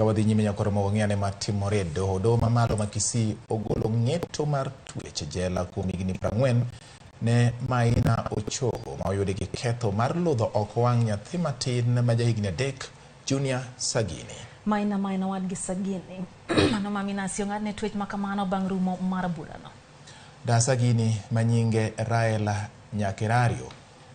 Kawadhi nyime nyakoro mawang'ane matimore doho mamalo makisi ogolo ng'eto mar twech jela kuom higni 40 ne Maina Ochogo ma oyudi gi ketho mar lodho oko wang' nyathi matin ma jahigni 3 Junior Sagini. Maina wadgi Sagini mano mamina siong'adne twech makamano bang' rumo mar burano. Da Sagini manyinge Raela Nyakerario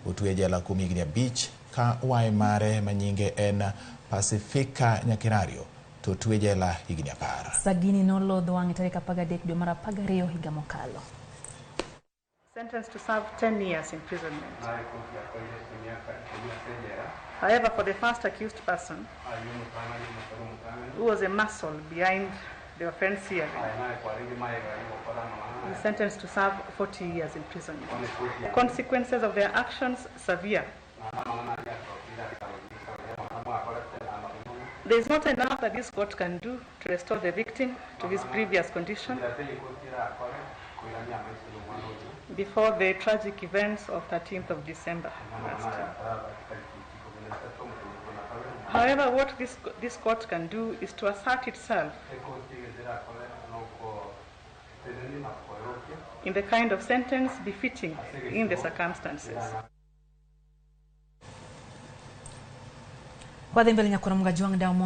otwe jela kuom higni 5 ka wae mare manyinge en Pacifica Nyakerario to otwe jela higni 10. Sagini nolodho wang'e tarik 13 dwe mar 12 higa mokalo. Sentenced to serve 10 years imprisonment. However, for the first accused person, who was a muscle behind the offense hearing, he is sentenced to serve 40 years imprisonment. The consequences of their actions severe. There is not enough that this court can do to restore the victim to his previous condition before the tragic events of 13th of December last year. However, what this court can do is to assert itself in the kind of sentence befitting in the circumstances.